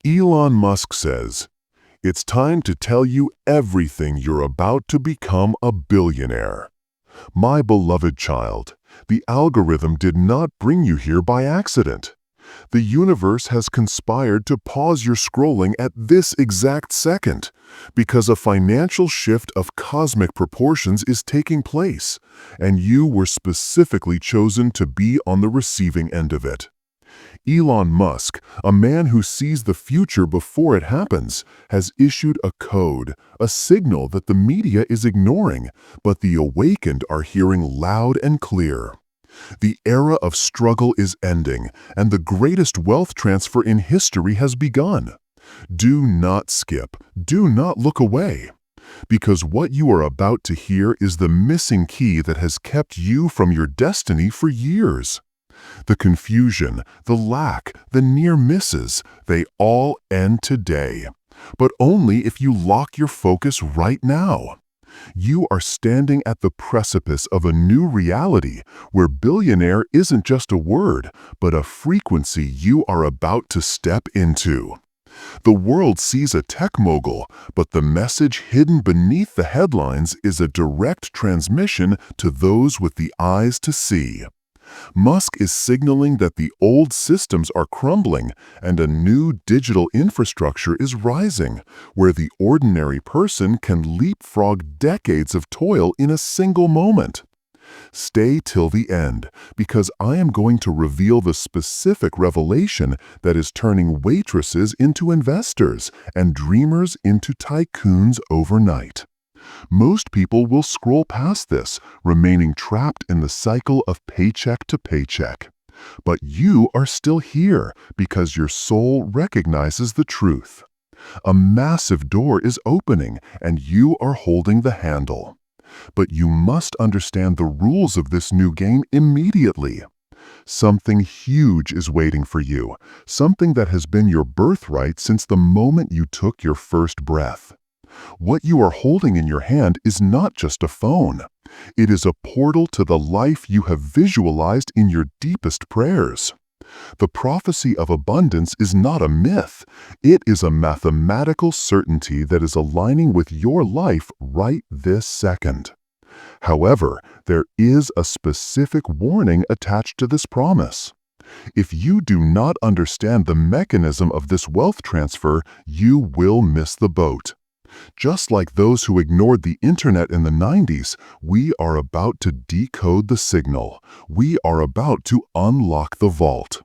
Elon Musk says, "It's time to tell you everything you're about to become a billionaire." My beloved child, the algorithm did not bring you here by accident. The universe has conspired to pause your scrolling at this exact second because a financial shift of cosmic proportions is taking place, and you were specifically chosen to be on the receiving end of it. Elon Musk, a man who sees the future before it happens, has issued a code, a signal that the media is ignoring, but the awakened are hearing loud and clear. The era of struggle is ending, and the greatest wealth transfer in history has begun. Do not skip. Do not look away. Because what you are about to hear is the missing key that has kept you from your destiny for years. The confusion, the lack, the near misses, they all end today. But only if you lock your focus right now. You are standing at the precipice of a new reality where billionaire isn't just a word, but a frequency you are about to step into. The world sees a tech mogul, but the message hidden beneath the headlines is a direct transmission to those with the eyes to see. Musk is signaling that the old systems are crumbling and a new digital infrastructure is rising, where the ordinary person can leapfrog decades of toil in a single moment. Stay till the end, because I am going to reveal the specific revelation that is turning waitresses into investors and dreamers into tycoons overnight. Most people will scroll past this, remaining trapped in the cycle of paycheck to paycheck. But you are still here because your soul recognizes the truth. A massive door is opening, and you are holding the handle. But you must understand the rules of this new game immediately. Something huge is waiting for you, something that has been your birthright since the moment you took your first breath. What you are holding in your hand is not just a phone. It is a portal to the life you have visualized in your deepest prayers. The prophecy of abundance is not a myth. It is a mathematical certainty that is aligning with your life right this second. However, there is a specific warning attached to this promise. If you do not understand the mechanism of this wealth transfer, you will miss the boat. Just like those who ignored the internet in the 90s, we are about to decode the signal. We are about to unlock the vault.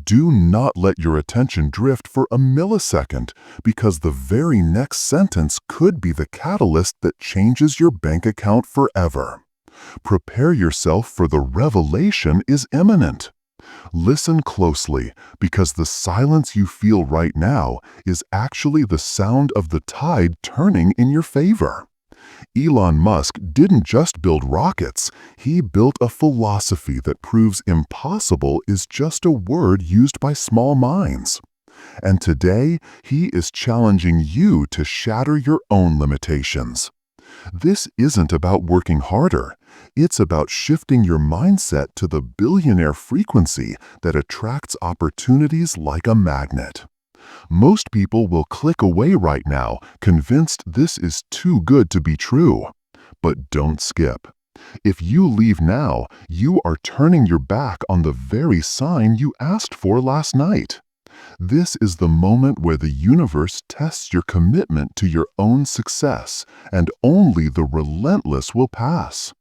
Do not let your attention drift for a millisecond, because the very next sentence could be the catalyst that changes your bank account forever. Prepare yourself, for the revelation is imminent. Listen closely, because the silence you feel right now is actually the sound of the tide turning in your favor. Elon Musk didn't just build rockets, he built a philosophy that proves impossible is just a word used by small minds. And today, he is challenging you to shatter your own limitations. This isn't about working harder. It's about shifting your mindset to the billionaire frequency that attracts opportunities like a magnet. Most people will click away right now, convinced this is too good to be true. But don't skip. If you leave now, you are turning your back on the very sign you asked for last night. This is the moment where the universe tests your commitment to your own success, and only the relentless will pass.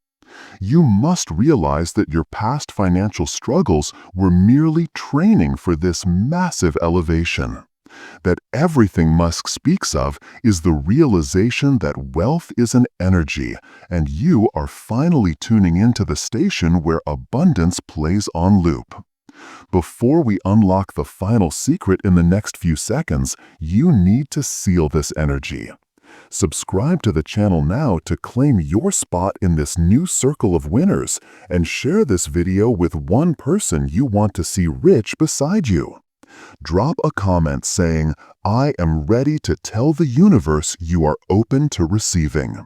You must realize that your past financial struggles were merely training for this massive elevation. That everything Musk speaks of is the realization that wealth is an energy, and you are finally tuning into the station where abundance plays on loop. Before we unlock the final secret in the next few seconds, you need to seal this energy. Subscribe to the channel now to claim your spot in this new circle of winners, and share this video with one person you want to see rich beside you. Drop a comment saying, "I am ready to tell the universe you are open to receiving."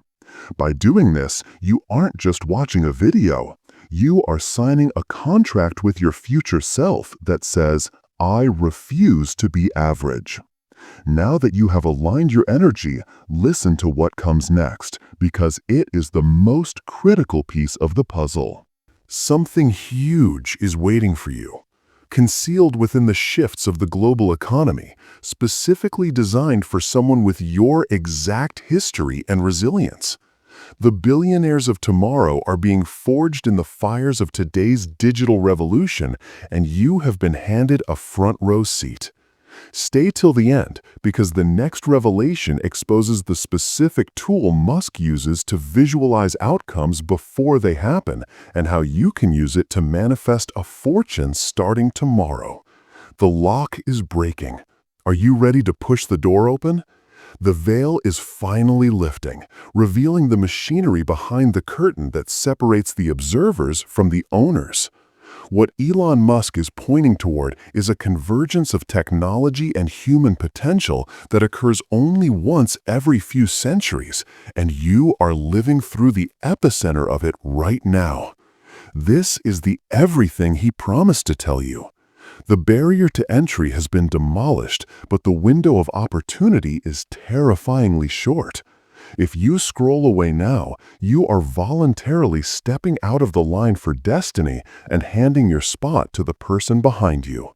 By doing this, you aren't just watching a video. You are signing a contract with your future self that says, "I refuse to be average." Now that you have aligned your energy, listen to what comes next, because it is the most critical piece of the puzzle. Something huge is waiting for you, concealed within the shifts of the global economy, specifically designed for someone with your exact history and resilience. The billionaires of tomorrow are being forged in the fires of today's digital revolution, and you have been handed a front row seat. Stay till the end, because the next revelation exposes the specific tool Musk uses to visualize outcomes before they happen, and how you can use it to manifest a fortune starting tomorrow. The lock is breaking. Are you ready to push the door open? The veil is finally lifting, revealing the machinery behind the curtain that separates the observers from the owners. What Elon Musk is pointing toward is a convergence of technology and human potential that occurs only once every few centuries, and you are living through the epicenter of it right now. This is the everything he promised to tell you. The barrier to entry has been demolished, but the window of opportunity is terrifyingly short. If you scroll away now, you are voluntarily stepping out of the line for destiny and handing your spot to the person behind you.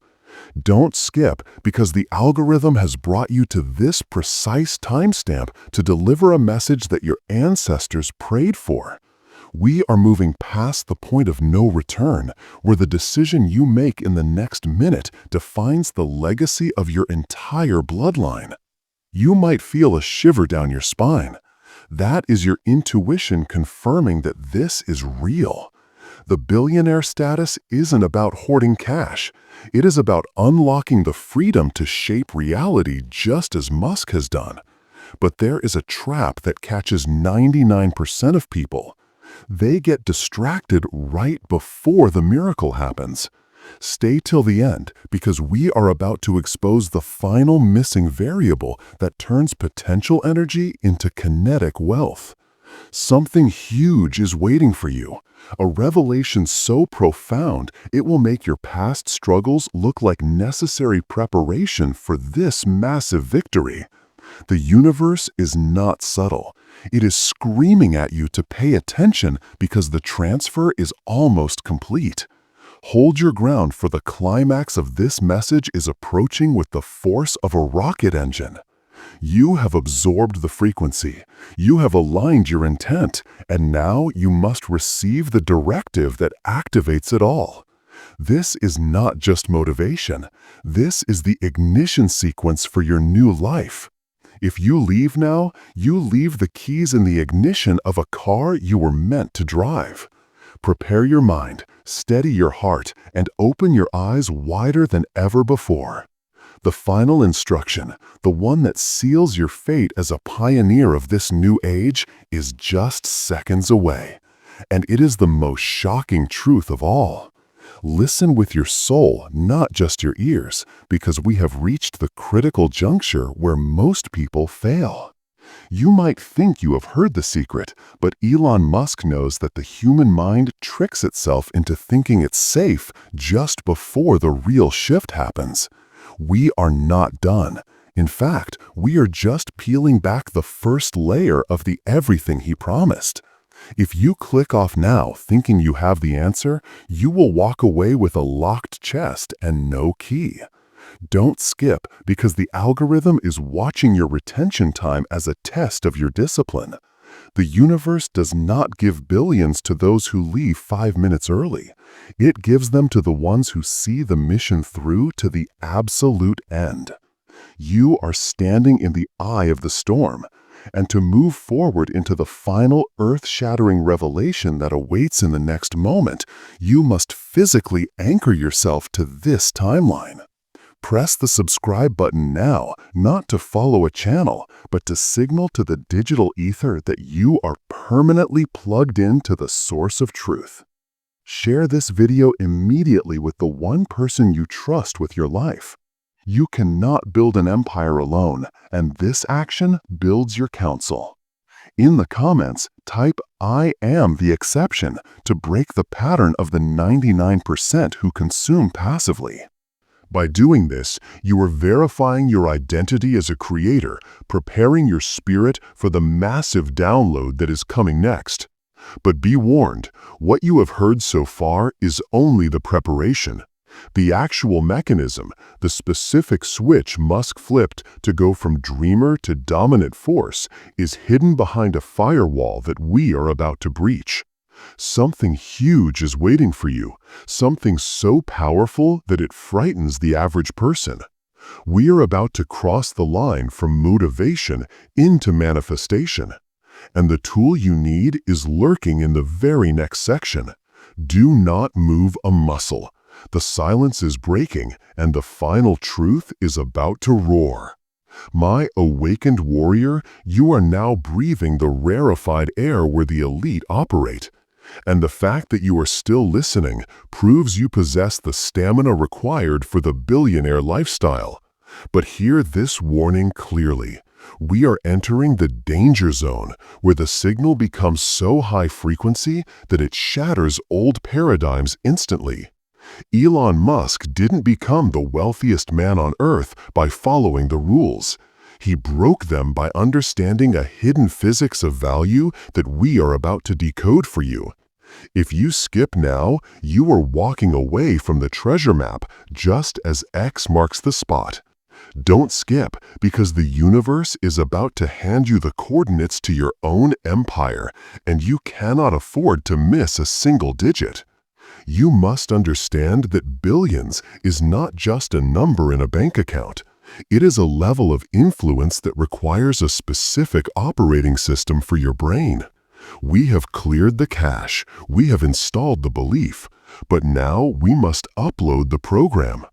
Don't skip, because the algorithm has brought you to this precise timestamp to deliver a message that your ancestors prayed for. We are moving past the point of no return, where the decision you make in the next minute defines the legacy of your entire bloodline. You might feel a shiver down your spine. That is your intuition confirming that this is real. The billionaire status isn't about hoarding cash. It is about unlocking the freedom to shape reality just as Musk has done. But there is a trap that catches 99% of people. They get distracted right before the miracle happens. Stay till the end, because we are about to expose the final missing variable that turns potential energy into kinetic wealth. Something huge is waiting for you, a revelation so profound it will make your past struggles look like necessary preparation for this massive victory. The universe is not subtle. It is screaming at you to pay attention because the transfer is almost complete. Hold your ground, for the climax of this message is approaching with the force of a rocket engine. You have absorbed the frequency. You have aligned your intent, and now you must receive the directive that activates it all. This is not just motivation. This is the ignition sequence for your new life. If you leave now, you leave the keys in the ignition of a car you were meant to drive. Prepare your mind, steady your heart, and open your eyes wider than ever before. The final instruction, the one that seals your fate as a pioneer of this new age, is just seconds away. And it is the most shocking truth of all. Listen with your soul, not just your ears, because we have reached the critical juncture where most people fail. You might think you have heard the secret, but Elon Musk knows that the human mind tricks itself into thinking it's safe just before the real shift happens. We are not done. In fact, we are just peeling back the first layer of the everything he promised. If you click off now thinking you have the answer, you will walk away with a locked chest and no key. Don't skip, because the algorithm is watching your retention time as a test of your discipline. The universe does not give billions to those who leave 5 minutes early. It gives them to the ones who see the mission through to the absolute end. You are standing in the eye of the storm, and to move forward into the final earth-shattering revelation that awaits in the next moment, you must physically anchor yourself to this timeline. Press the subscribe button now, not to follow a channel, but to signal to the digital ether that you are permanently plugged into the source of truth. Share this video immediately with the one person you trust with your life. You cannot build an empire alone, and this action builds your counsel. In the comments, type "I am the exception" to break the pattern of the 99% who consume passively. By doing this, you are verifying your identity as a creator, preparing your spirit for the massive download that is coming next. But be warned, what you have heard so far is only the preparation. The actual mechanism, the specific switch Musk flipped to go from dreamer to dominant force, is hidden behind a firewall that we are about to breach. Something huge is waiting for you, something so powerful that it frightens the average person. We are about to cross the line from motivation into manifestation. And the tool you need is lurking in the very next section. Do not move a muscle. The silence is breaking, and the final truth is about to roar. My awakened warrior, you are now breathing the rarefied air where the elite operate. And the fact that you are still listening proves you possess the stamina required for the billionaire lifestyle. But hear this warning clearly. We are entering the danger zone, where the signal becomes so high frequency that it shatters old paradigms instantly. Elon Musk didn't become the wealthiest man on Earth by following the rules. He broke them by understanding a hidden physics of value that we are about to decode for you. If you skip now, you are walking away from the treasure map just as X marks the spot. Don't skip, because the universe is about to hand you the coordinates to your own empire, and you cannot afford to miss a single digit. You must understand that billions is not just a number in a bank account. It is a level of influence that requires a specific operating system for your brain. We have cleared the cache, we have installed the belief, but now we must upload the program.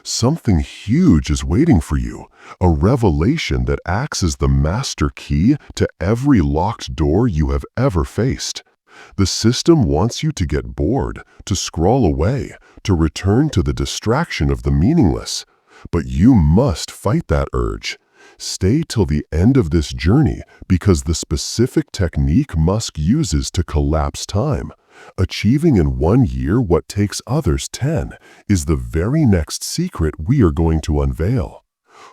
Something huge is waiting for you, a revelation that acts as the master key to every locked door you have ever faced. The system wants you to get bored, to scroll away, to return to the distraction of the meaningless. But you must fight that urge. Stay till the end of this journey, because the specific technique Musk uses to collapse time, achieving in 1 year what takes others 10, is the very next secret we are going to unveil.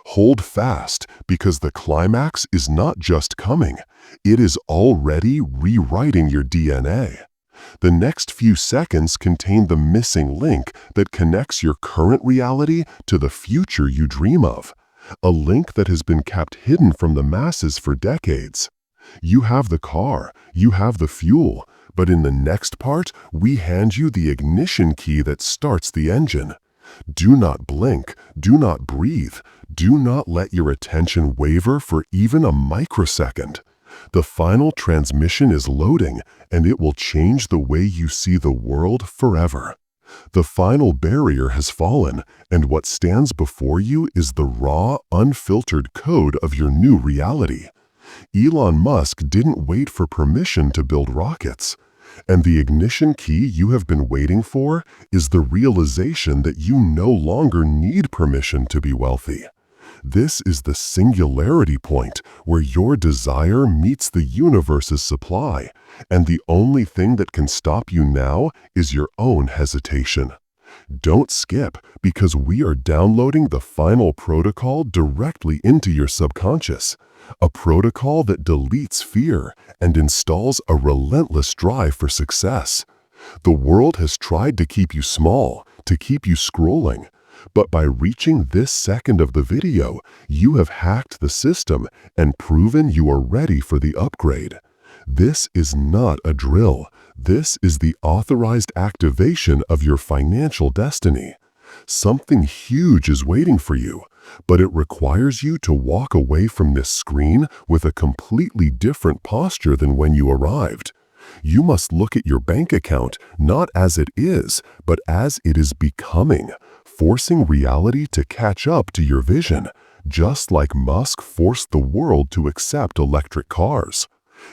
Hold fast, because the climax is not just coming, it is already rewriting your DNA. The next few seconds contain the missing link that connects your current reality to the future you dream of, a link that has been kept hidden from the masses for decades. You have the car, you have the fuel, but in the next part, we hand you the ignition key that starts the engine. Do not blink, do not breathe, do not let your attention waver for even a microsecond. The final transmission is loading, and it will change the way you see the world forever. The final barrier has fallen, and what stands before you is the raw, unfiltered code of your new reality. Elon Musk didn't wait for permission to build rockets. And the ignition key you have been waiting for is the realization that you no longer need permission to be wealthy. This is the singularity point where your desire meets the universe's supply, and the only thing that can stop you now is your own hesitation. Don't skip, because we are downloading the final protocol directly into your subconscious. A protocol that deletes fear and installs a relentless drive for success. The world has tried to keep you small, to keep you scrolling. But by reaching this second of the video, you have hacked the system and proven you are ready for the upgrade. This is not a drill. This is the authorized activation of your financial destiny. Something huge is waiting for you, but it requires you to walk away from this screen with a completely different posture than when you arrived. You must look at your bank account not as it is, but as it is becoming, forcing reality to catch up to your vision, just like Musk forced the world to accept electric cars.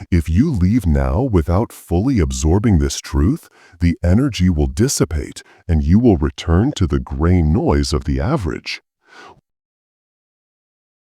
If you leave now without fully absorbing this truth, the energy will dissipate and you will return to the gray noise of the average.